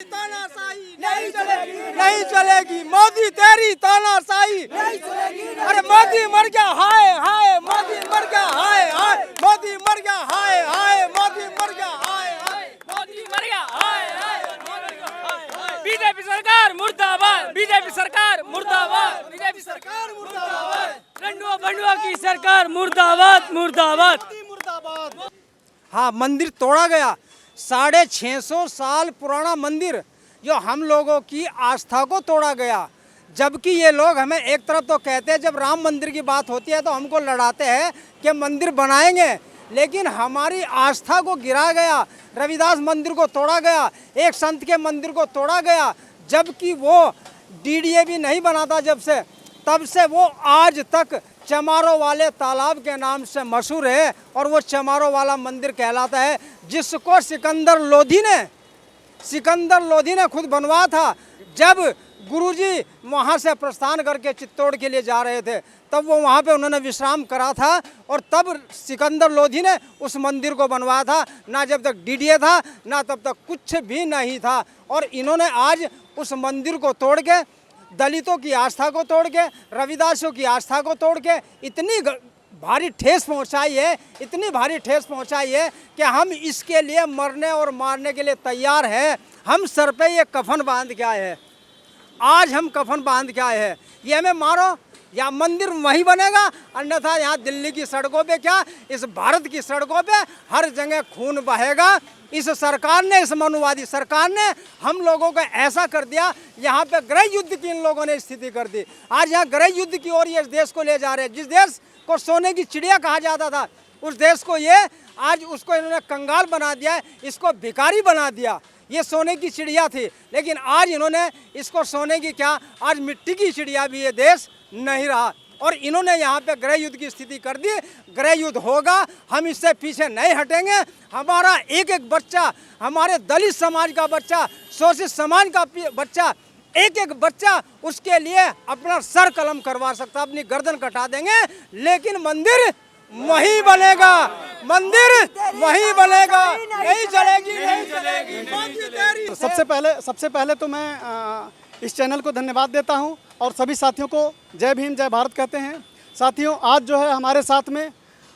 तानाशाही नहीं चलेगी, नहीं चलेगी। मोदी तेरी तानाशाही नहीं चलेगी। अरे मोदी मर गया, हाय हाय मोदी मर गया, हाय हाय मोदी मर गया, हाय हाय मोदी मर गया, हाय हाय मोदी मर गया, हाय हाय। बीजेपी सरकार मुर्दाबाद, बीजेपी सरकार मुर्दाबाद, बीजेपी सरकार मुर्दाबाद, रंडुआ बंडुआ की सरकार मुर्दाबाद मुर्दाबाद मुर्दाबाद। हाँ, मंदिर तोड़ा गया। 650 साल पुराना मंदिर जो हम लोगों की आस्था को तोड़ा गया। जबकि ये लोग हमें एक तरफ तो कहते हैं, जब राम मंदिर की बात होती है तो हमको लड़ाते हैं कि मंदिर बनाएंगे, लेकिन हमारी आस्था को गिरा गया। रविदास मंदिर को तोड़ा गया, एक संत के मंदिर को तोड़ा गया, जबकि वो डीडीए भी नहीं बना था जब से, तब से वो आज तक चमारो वाले तालाब के नाम से मशहूर है। और वो चमारो वाला मंदिर कहलाता है, जिसको सिकंदर लोधी ने खुद बनवाया था। जब गुरुजी वहाँ से प्रस्थान करके चित्तौड़ के लिए जा रहे थे, तब वो वहाँ पे उन्होंने विश्राम करा था, और तब सिकंदर लोधी ने उस मंदिर को बनवाया था। ना जब तक डीडीए था, ना तब तक कुछ भी नहीं था। और इन्होंने आज उस मंदिर को तोड़ के, दलितों की आस्था को तोड़ के, रविदासों की आस्था को तोड़ के इतनी भारी ठेस पहुंचाई है, इतनी भारी ठेस पहुंचाई है कि हम इसके लिए मरने और मारने के लिए तैयार हैं। हम सर पे ये कफन बांध के आए हैं, आज हम कफन बांध के आए हैं। ये हमें मारो या मंदिर वहीं बनेगा, अन्यथा यहाँ दिल्ली की सड़कों पे क्या, इस भारत की सड़कों पे हर जगह खून बहेगा। इस सरकार ने, इस मनुवादी सरकार ने हम लोगों को ऐसा कर दिया, यहाँ पे गृह युद्ध की इन लोगों ने स्थिति कर दी। आज यहाँ गृह युद्ध की ओर ये देश को ले जा रहे हैं। जिस देश को सोने की चिड़िया कहा जाता था, उस देश को ये आज उसको इन्होंने कंगाल बना दिया है, इसको भिखारी बना दिया। ये सोने की चिड़िया थी, लेकिन आज इन्होंने इसको सोने की क्या, आज मिट्टी की चिड़िया भी ये देश नहीं रहा। और इन्होंने यहाँ पे गृह युद्ध की स्थिति कर दी। गृह युद्ध होगा, हम इससे पीछे नहीं हटेंगे। हमारा एक एक बच्चा, हमारे दलित समाज का बच्चा, शोषित समाज का बच्चा, एक एक बच्चा उसके लिए अपना सर कलम करवा सकता, अपनी गर्दन कटा देंगे, लेकिन मंदिर वही बनेगा, मंदिर वही बनेगा, नहीं चलेगी, नहीं चलेगी। सबसे पहले तो मैं इस चैनल को धन्यवाद देता हूं और सभी साथियों को जय भीम जय भारत कहते हैं। साथियों, आज जो है हमारे साथ में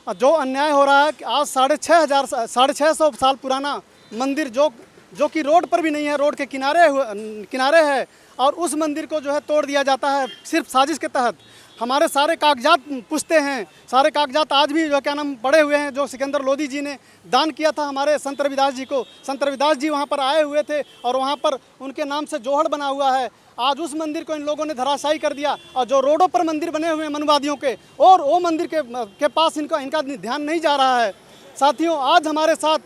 जो अन्याय हो रहा है कि आज 650 साल पुराना मंदिर जो कि रोड पर भी नहीं है, रोड के किनारे है, और उस मंदिर को जो है तोड़ दिया जाता है सिर्फ साजिश के तहत। हमारे सारे कागजात पूछते हैं, सारे कागजात आज भी जो क्या नाम पड़े हुए हैं, जो सिकंदर लोधी जी ने दान किया था हमारे संत रविदास जी को। संत रविदास जी वहाँ पर आए हुए थे और वहाँ पर उनके नाम से जोहड़ बना हुआ है। आज उस मंदिर को इन लोगों ने धराशायी कर दिया, और जो रोडों पर मंदिर बने हुए हैं मनुवादियों के, और वो मंदिर के पास इनका ध्यान नहीं जा रहा है। साथियों, आज हमारे साथ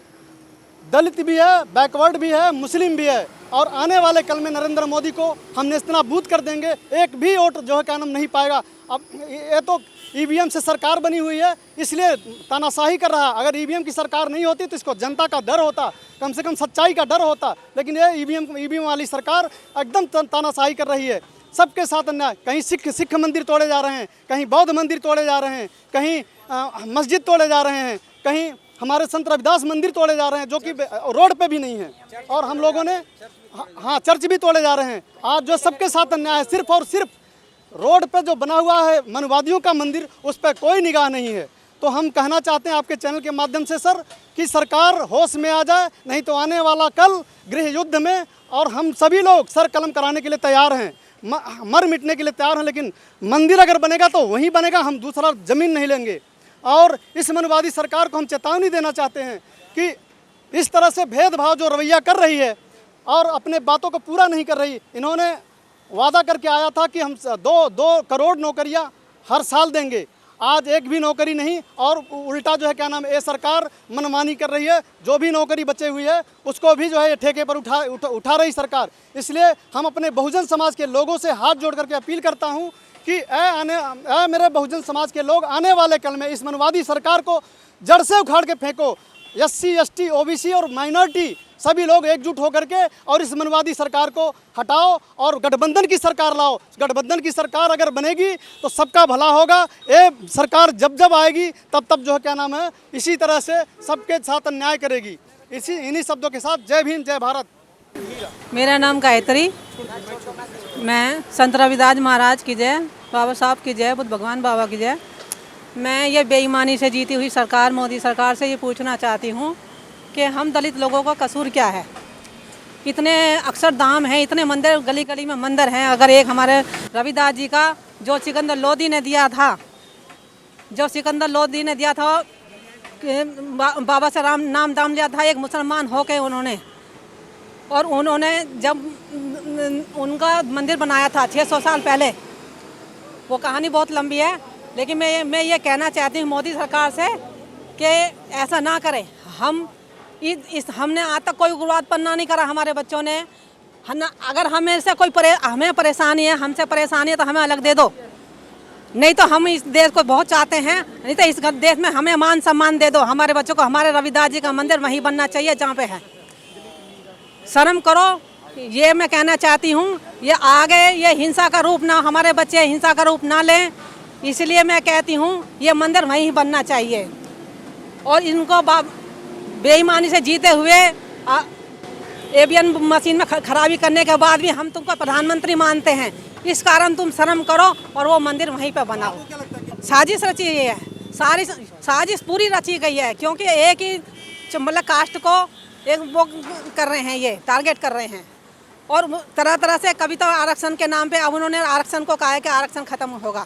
दलित भी है, बैकवर्ड भी है, मुस्लिम भी है, और आने वाले कल में नरेंद्र मोदी को हम नेस्तनाबूद कर देंगे। एक भी वोट जो है क्या नाम नहीं पाएगा। अब ये तो ईवीएम से सरकार बनी हुई है, इसलिए तानाशाही कर रहा है। अगर ईवीएम की सरकार नहीं होती तो इसको जनता का डर होता, कम से कम सच्चाई का डर होता, लेकिन ये ईवीएम वाली सरकार एकदम तानाशाही कर रही है। सबके साथ अन्याय, कहीं सिख मंदिर तोड़े जा रहे हैं, कहीं बौद्ध मंदिर तोड़े जा रहे हैं, कहीं मस्जिद तोड़े जा रहे हैं, कहीं हमारे संत रविदास मंदिर तोड़े जा रहे हैं जो कि रोड पे भी नहीं है, और हम लोगों ने हाँ चर्च भी तोड़े जा रहे हैं। आज जो सबके साथ अन्याय है, सिर्फ और सिर्फ रोड पे जो बना हुआ है मनुवादियों का मंदिर, उस पर कोई निगाह नहीं है। तो हम कहना चाहते हैं आपके चैनल के माध्यम से सर, कि सरकार होश में आ जाए, नहीं तो आने वाला कल गृह युद्ध में, और हम सभी लोग सर कलम कराने के लिए तैयार हैं, मर मिटने के लिए तैयार हैं, लेकिन मंदिर अगर बनेगा तो वहीं बनेगा, हम दूसरा ज़मीन नहीं लेंगे। और इस मनुवादी सरकार को हम चेतावनी देना चाहते हैं कि इस तरह से भेदभाव जो रवैया कर रही है और अपने बातों को पूरा नहीं कर रही। इन्होंने वादा करके आया था कि हम 2 करोड़ नौकरियां हर साल देंगे, आज एक भी नौकरी नहीं, और उल्टा जो है क्या नाम, ये सरकार मनमानी कर रही है। जो भी नौकरी बचे हुई है उसको भी जो है ठेके पर उठा रही सरकार। इसलिए हम अपने बहुजन समाज के लोगों से हाथ जोड़ करके अपील करता हूँ कि मेरे बहुजन समाज के लोग, आने वाले कल में इस मनवादी सरकार को जड़ से उखाड़ के फेंको। SC ST OBC और माइनॉरिटी सभी लोग एकजुट होकर के और इस मनवादी सरकार को हटाओ और गठबंधन की सरकार लाओ। गठबंधन की सरकार अगर बनेगी तो सबका भला होगा। ये सरकार जब आएगी तब जो है क्या नाम है, इसी तरह से सबके साथ अन्याय करेगी। इन्हीं शब्दों के साथ जय भीम जय भारत। मेरा नाम गायत्री। मैं संत रविदास महाराज की जय, बाबा साहब की जय, बुद्ध भगवान बाबा की जय। मैं ये बेईमानी से जीती हुई सरकार, मोदी सरकार से ये पूछना चाहती हूँ कि हम दलित लोगों का कसूर क्या है। इतने अक्षरधाम हैं, इतने मंदिर, गली गली में मंदिर हैं। अगर एक हमारे रविदास जी का जो सिकंदर लोदी ने दिया था, बाबा से नाम दाम लिया था एक मुसलमान होके उन्होंने, और उन्होंने जब उनका मंदिर बनाया था 600 साल पहले। वो कहानी बहुत लंबी है, लेकिन मैं ये कहना चाहती हूँ मोदी सरकार से कि ऐसा ना करें। हमने आज तक कोई उग्रवाद पन्ना नहीं करा हमारे बच्चों ने। अगर हमें से हमें परेशानी है, हमसे परेशानी है तो हमें अलग दे दो, नहीं तो हम इस देश को बहुत चाहते हैं, नहीं तो इस देश में हमें मान सम्मान दे दो। हमारे बच्चों को हमारे रविदास जी का मंदिर वहीं बनना चाहिए जहाँ पे है। शर्म करो, ये मैं कहना चाहती हूँ। ये आगे ये हिंसा का रूप ना, हमारे बच्चे हिंसा का रूप ना लें, इसलिए मैं कहती हूँ ये मंदिर वहीं बनना चाहिए। और इनको बेईमानी से जीते हुए ईवीएम मशीन में खराबी करने के बाद भी हम तुमको प्रधानमंत्री मानते हैं। इस कारण तुम शर्म करो और वो मंदिर वहीं पे बनाओ। साजिश रची है, सारी साजिश पूरी रची गई है, क्योंकि एक ही मतलब कास्ट को एक वो कर रहे हैं, ये टारगेट कर रहे हैं। और तरह तरह से कभी तो आरक्षण के नाम पे अब उन्होंने आरक्षण को कहा है कि आरक्षण खत्म होगा।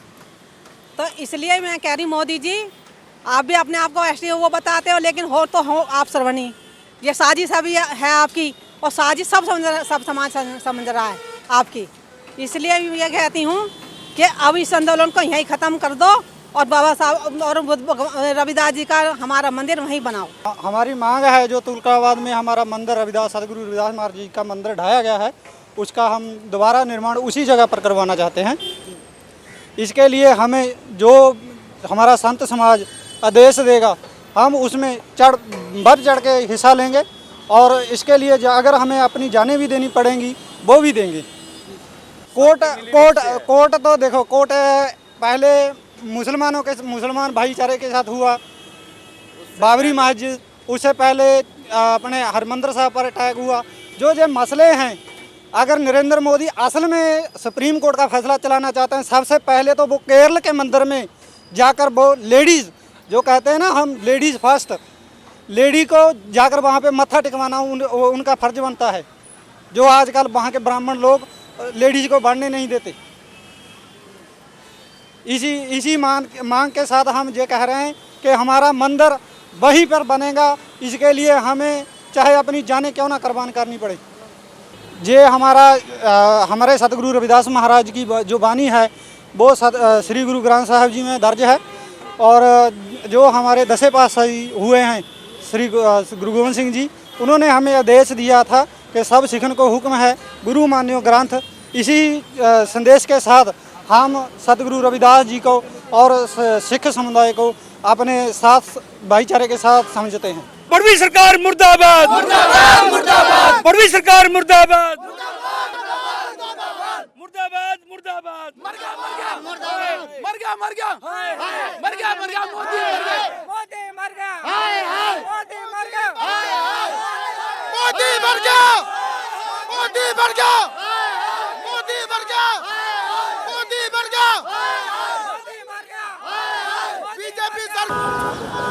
तो इसलिए मैं कह रही मोदी जी, आप भी अपने आप को एसटी वो बताते हो, लेकिन हो तो हो आप सर्वनी। ये साजिश अभी है आपकी, और साजिश सब समाज समझ रहा है आपकी। इसलिए ये कहती हूँ कि अब इस आंदोलन को यहीं ख़त्म कर दो और बाबा साहब और रविदास जी का हमारा मंदिर वहीं बनाओ। हमारी मांग है जो तुलकाबाद में हमारा मंदिर रविदास सदगुरु रविदास महाराज जी का मंदिर ढाया गया है, उसका हम दोबारा निर्माण उसी जगह पर करवाना चाहते हैं। इसके लिए हमें जो हमारा संत समाज आदेश देगा हम उसमें बढ़ चढ़ के हिस्सा लेंगे, और इसके लिए अगर हमें अपनी जानें भी देनी पड़ेंगी वो भी देंगे। कोर्ट तो देखो, कोर्ट पहले मुसलमान भाईचारे के साथ हुआ, बाबरी मस्जिद, उससे पहले अपने हरमंदिर साहब पर अटैक हुआ। जो मसले हैं, अगर नरेंद्र मोदी असल में सुप्रीम कोर्ट का फैसला चलाना चाहते हैं, सबसे पहले तो वो केरल के मंदिर में जाकर वो लेडीज़ जो कहते हैं ना हम लेडीज़ फर्स्ट, लेडी को जाकर वहाँ पे मत्था टिकवाना उनका फर्ज बनता है। जो आजकल वहाँ के ब्राह्मण लोग लेडीज़ को बढ़ने नहीं देते। इसी मांग के साथ हम ये कह रहे हैं कि हमारा मंदिर वहीं पर बनेगा। इसके लिए हमें चाहे अपनी जानें क्यों ना कुर्बान करनी पड़े। ये हमारे सतगुरु रविदास महाराज की जो वाणी है वो श्री गुरु ग्रंथ साहिब जी में दर्ज है, और जो हमारे दसे पातशाही हुए हैं श्री गुरु गोविंद सिंह जी, उन्होंने हमें आदेश दिया था कि सब सिखन को हुक्म है गुरु मान्यो ग्रंथ। इसी संदेश के साथ हम सतगुरु रविदास जी को और सिख समुदाय को अपने साथ भाईचारे के साथ समझते हैं। पड़वी सरकार मुर्दाबाद, मुर्दाबाद, मुर्दाबाद। पड़वी सरकार मुर्दाबाद, मुर्दाबाद, मुर्दाबाद। मर गया, मर गया, मर गया, मर गया, मर गया, मर गया, मोदी मर गया, मोदी मर गया, मोदी मर गया, मोदी मर गया, मोदी मर गया, मोदी मर गया, मोदी मर गया, मोदी मर गया, बीजेपी सरकार।